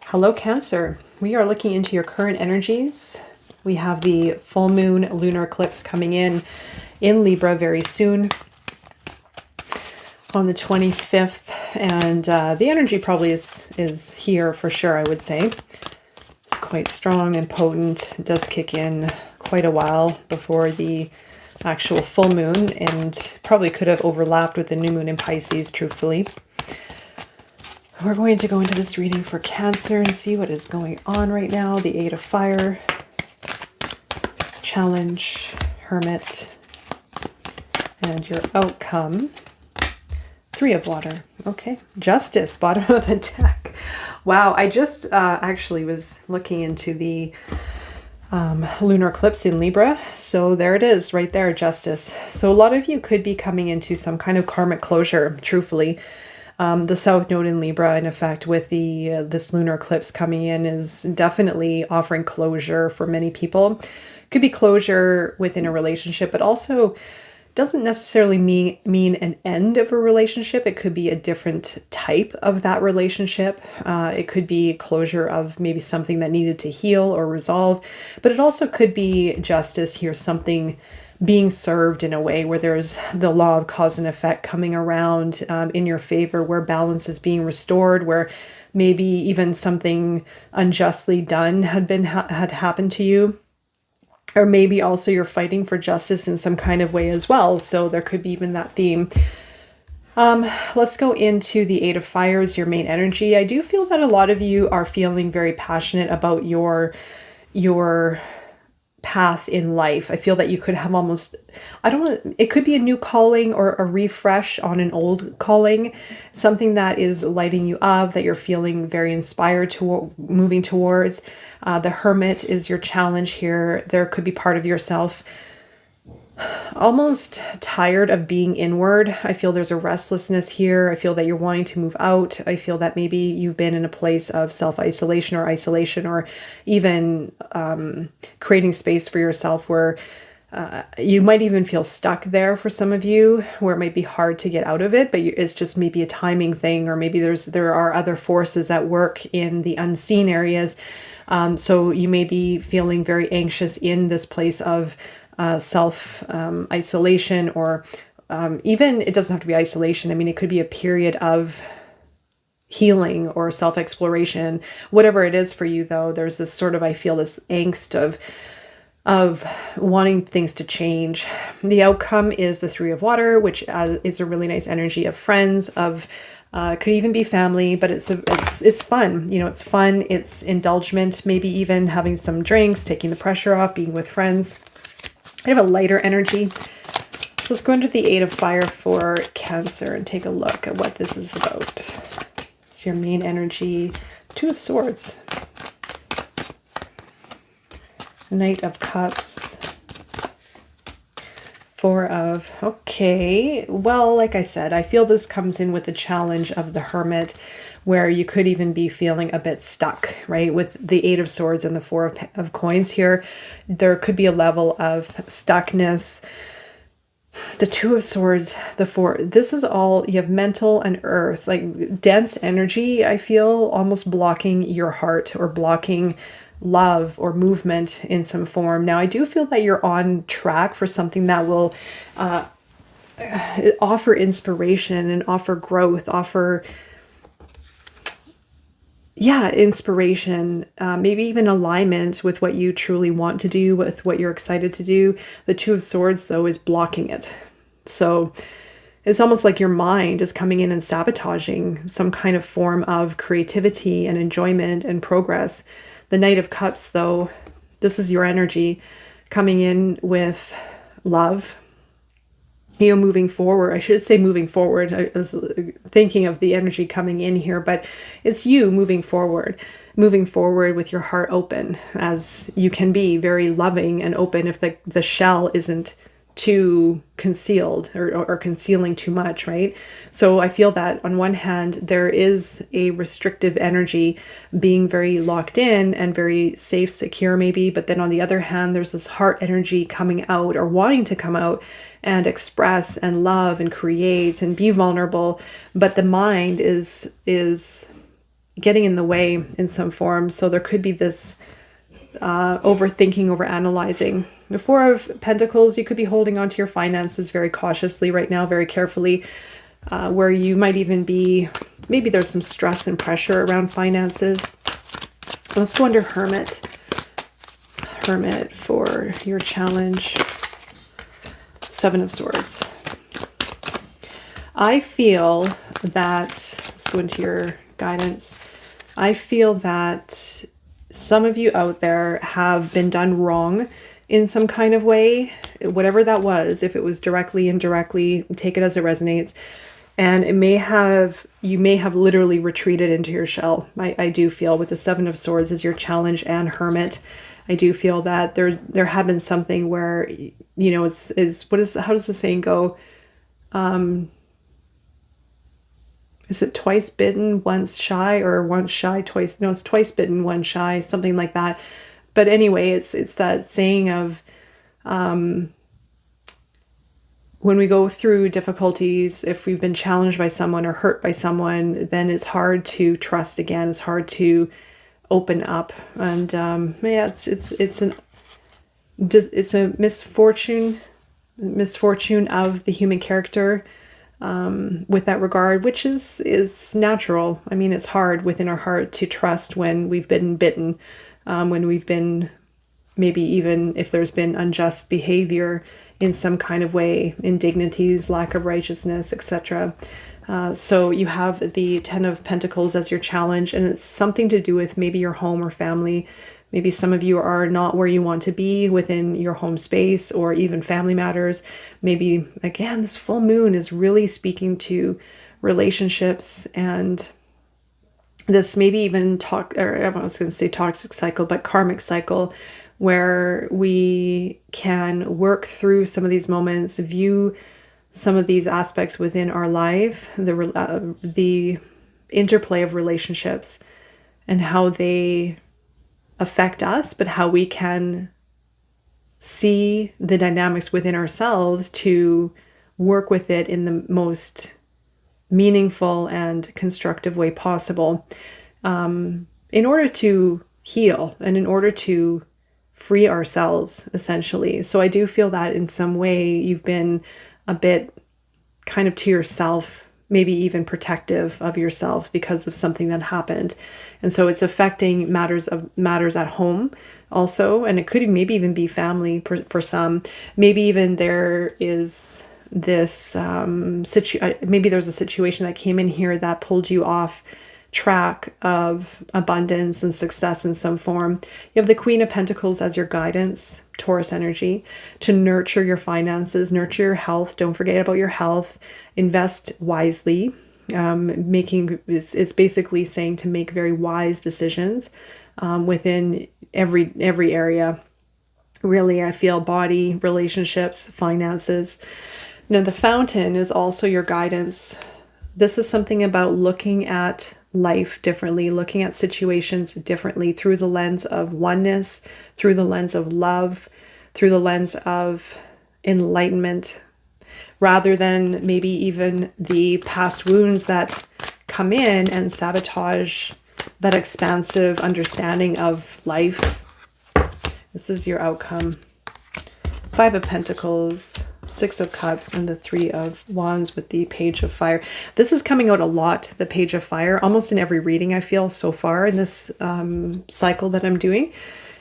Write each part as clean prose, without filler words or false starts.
Hello, Cancer. We are looking into your current energies. We have the full moon lunar eclipse coming in Libra very soon on the 25th. And the energy probably is here for sure, I would say. It's quite strong and potent. It does kick in quite a while before the actual full moon, and probably could have overlapped with the new moon in Pisces, truthfully. We're going to go into this reading for Cancer and see what is going on right now. The Eight of Fire, Challenge, Hermit, and your outcome. Three of Water. Okay. Justice, bottom of the deck. Wow, I just actually was looking into the lunar eclipse in Libra. So there it is right there, Justice. So a lot of you could be coming into some kind of karmic closure, truthfully. The South Node in Libra, in effect, with the this lunar eclipse coming in, is definitely offering closure for many people. Could be closure within a relationship, but also doesn't necessarily mean an end of a relationship. It could be a different type of that relationship. It could be closure of maybe something that needed to heal or resolve, but it also could be justice here, something being served in a way where there's the law of cause and effect coming around in your favor, where balance is being restored, where maybe even something unjustly done had happened to you. Or maybe also you're fighting for justice in some kind of way as well. So there could be even that theme. Let's go into the Eight of Fires, your main energy. I do feel that a lot of you are feeling very passionate about your path in life. I feel that you could have almost, it could be a new calling or a refresh on an old calling, something that is lighting you up, that you're feeling very inspired to moving towards. The Hermit is your challenge here. There could be part of yourself almost tired of being inward. I feel there's a restlessness here. I feel that you're wanting to move out. I feel that maybe you've been in a place of self-isolation or isolation, or even creating space for yourself where you might even feel stuck there for some of you, where it might be hard to get out of it, but it's just maybe a timing thing, or maybe there are other forces at work in the unseen areas. So you may be feeling very anxious in this place of self-isolation, or even, it doesn't have to be isolation. I mean, it could be a period of healing or self-exploration, whatever it is for you, though. There's this sort of, I feel this angst of wanting things to change. The outcome is the Three of Water, which is a really nice energy of friends, of could even be family, but it's fun. You know, it's fun. It's indulgent, maybe even having some drinks, taking the pressure off, being with friends. I have a lighter energy. So let's go into the Eight of Fire for Cancer and take a look at what this is about. It's your main energy. Two of Swords. Knight of Cups. Okay. Well, like I said, I feel this comes in with the challenge of the Hermit, where you could even be feeling a bit stuck, right? With the Eight of Swords and the Four of Coins here, there could be a level of stuckness. The Two of Swords, the Four, this is all, you have mental and earth, like dense energy, I feel, almost blocking your heart or blocking love or movement in some form. Now, I do feel that you're on track for something that will offer inspiration and offer growth, offer inspiration, maybe even alignment with what you truly want to do, with what you're excited to do. The Two of Swords, though, is blocking it. So it's almost like your mind is coming in and sabotaging some kind of form of creativity and enjoyment and progress. The Knight of Cups, though, this is your energy coming in with love. You know, moving forward. I should say moving forward. I was thinking of the energy coming in here, but it's you moving forward with your heart open, as you can be very loving and open if the shell isn't too concealed or concealing too much, right? So I feel that on one hand, there is a restrictive energy being very locked in and very safe, secure maybe, but then on the other hand, there's this heart energy coming out or wanting to come out and express and love and create and be vulnerable. But the mind is getting in the way in some form. So there could be this overthinking, overanalyzing. The Four of Pentacles, you could be holding on to your finances very cautiously right now, very carefully, where you might even be, maybe there's some stress and pressure around finances. Let's go under Hermit. Hermit for your challenge. Seven of Swords. I feel that, let's go into your guidance. I feel that some of you out there have been done wrong in some kind of way, whatever that was. If it was directly, indirectly, take it as it resonates. And it may have, you may have literally retreated into your shell. I do feel with the Seven of Swords as your challenge and Hermit. I do feel that there have been something where, you know, how does the saying go? Is it twice bitten, once shy, or once shy, twice? No, it's twice bitten, once shy, something like that. But anyway, it's that saying of when we go through difficulties, if we've been challenged by someone or hurt by someone, then it's hard to trust again. It's hard to open up. And yeah, it's a misfortune of the human character. With that regard, which is natural. I mean, it's hard within our heart to trust when we've been bitten, when we've been, maybe even if there's been unjust behavior in some kind of way, indignities, lack of righteousness, etc. So you have the Ten of Pentacles as your challenge, and it's something to do with maybe your home or family. Maybe some of you are not where you want to be within your home space or even family matters. Maybe, again, this full moon is really speaking to relationships and this maybe even I was going to say toxic cycle, but karmic cycle, where we can work through some of these moments, view some of these aspects within our life, the interplay of relationships and how they affect us, but how we can see the dynamics within ourselves to work with it in the most meaningful and constructive way possible, in order to heal and in order to free ourselves, essentially. So I do feel that in some way you've been a bit kind of to yourself, maybe even protective of yourself because of something that happened. And so it's affecting matters at home also. And it could maybe even be family for some. Maybe even there is this, maybe there's a situation that came in here that pulled you off track of abundance and success in some form. You have the Queen of Pentacles as your guidance, Taurus energy, to nurture your finances, nurture your health. Don't forget about your health. Invest wisely. It's basically saying to make very wise decisions within every area. Really, I feel body, relationships, finances. Now, the Fountain is also your guidance. This is something about looking at life differently, looking at situations differently through the lens of oneness, through the lens of love, through the lens of enlightenment, rather than maybe even the past wounds that come in and sabotage that expansive understanding of life. This is your outcome. Five of Pentacles, Six of Cups, and the Three of Wands with the Page of Fire. This is coming out a lot, the Page of Fire, almost in every reading I feel so far in this cycle that I'm doing.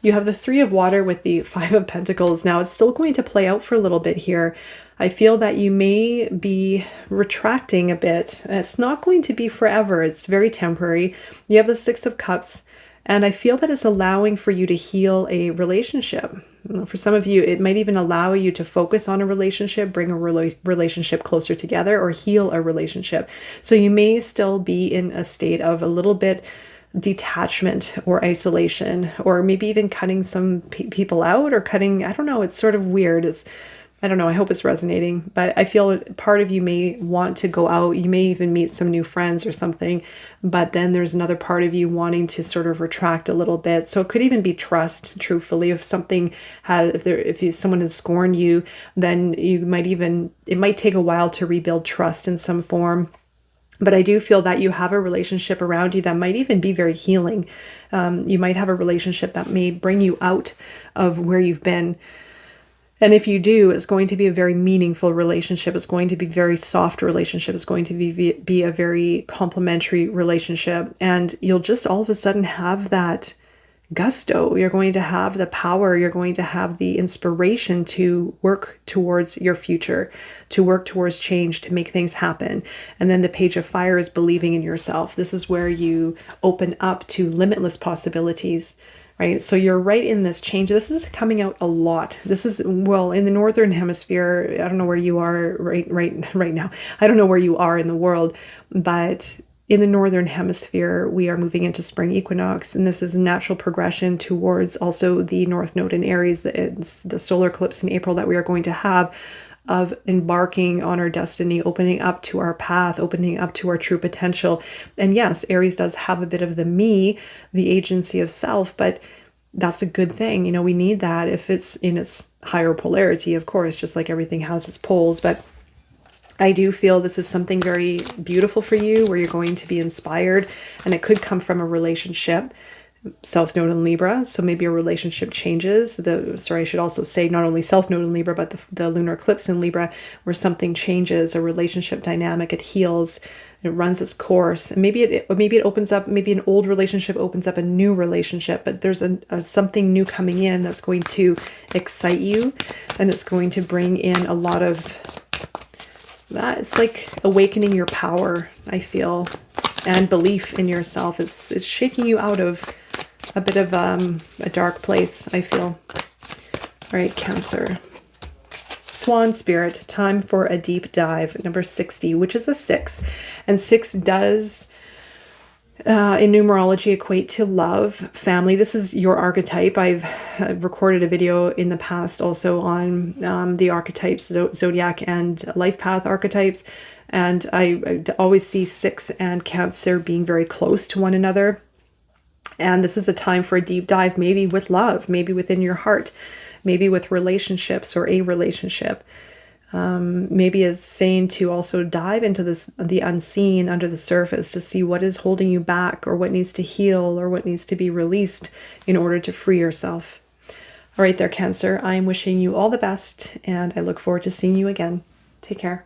You have the Three of Water with the Five of Pentacles. Now, it's still going to play out for a little bit here. I feel that you may be retracting a bit. It's not going to be forever. It's very temporary. You have the Six of Cups, and I feel that it's allowing for you to heal a relationship. For some of you, it might even allow you to focus on a relationship, bring a relationship closer together, or heal a relationship. So you may still be in a state of a little bit detachment or isolation, or maybe even cutting some people out or cutting, I don't know, it's sort of weird. I don't know, I hope it's resonating, but I feel part of you may want to go out. You may even meet some new friends or something, but then there's another part of you wanting to sort of retract a little bit. So it could even be trust, truthfully. If someone has scorned you, then it might take a while to rebuild trust in some form. But I do feel that you have a relationship around you that might even be very healing. You might have a relationship that may bring you out of where you've been. And if you do, it's going to be a very meaningful relationship. It's going to be a very soft relationship. It's going to be a very complimentary relationship. And you'll just all of a sudden have that gusto. You're going to have the power. You're going to have the inspiration to work towards your future, to work towards change, to make things happen. And then the Page of Fire is believing in yourself. This is where you open up to limitless possibilities, right? So you're right in this change. This is coming out a lot. This is, well, in the Northern Hemisphere, I don't know where you are right now. I don't know where you are in the world, but in the Northern Hemisphere, we are moving into spring equinox, and this is a natural progression towards also the North Node in Aries, the solar eclipse in April that we are going to have, of embarking on our destiny, opening up to our path, opening up to our true potential. And yes, Aries does have a bit of the me, the agency of self, but that's a good thing. You know, we need that if it's in its higher polarity, of course, just like everything has its poles. But I do feel this is something very beautiful for you, where you're going to be inspired, and it could come from a relationship. South Node in Libra, so maybe a relationship changes. I should also say not only South Node in Libra, but the lunar eclipse in Libra, where something changes, a relationship dynamic, it heals, it runs its course, and maybe it opens up, maybe an old relationship opens up a new relationship, but there's something new coming in that's going to excite you, and it's going to bring in a lot of that. It's like awakening your power, I feel, and belief in yourself. It's shaking you out of a bit of a dark place, I feel. All right, Cancer. Swan Spirit, time for a deep dive. Number 60, which is a 6. And 6 does, in numerology, equate to love, family. This is your archetype. I've recorded a video in the past also on the archetypes, zodiac and life path archetypes. And I always see 6 and Cancer being very close to one another. And this is a time for a deep dive, maybe with love, maybe within your heart, maybe with relationships or a relationship. Maybe it's saying to also dive into the unseen under the surface, to see what is holding you back, or what needs to heal, or what needs to be released in order to free yourself. All right there, Cancer. I am wishing you all the best, and I look forward to seeing you again. Take care.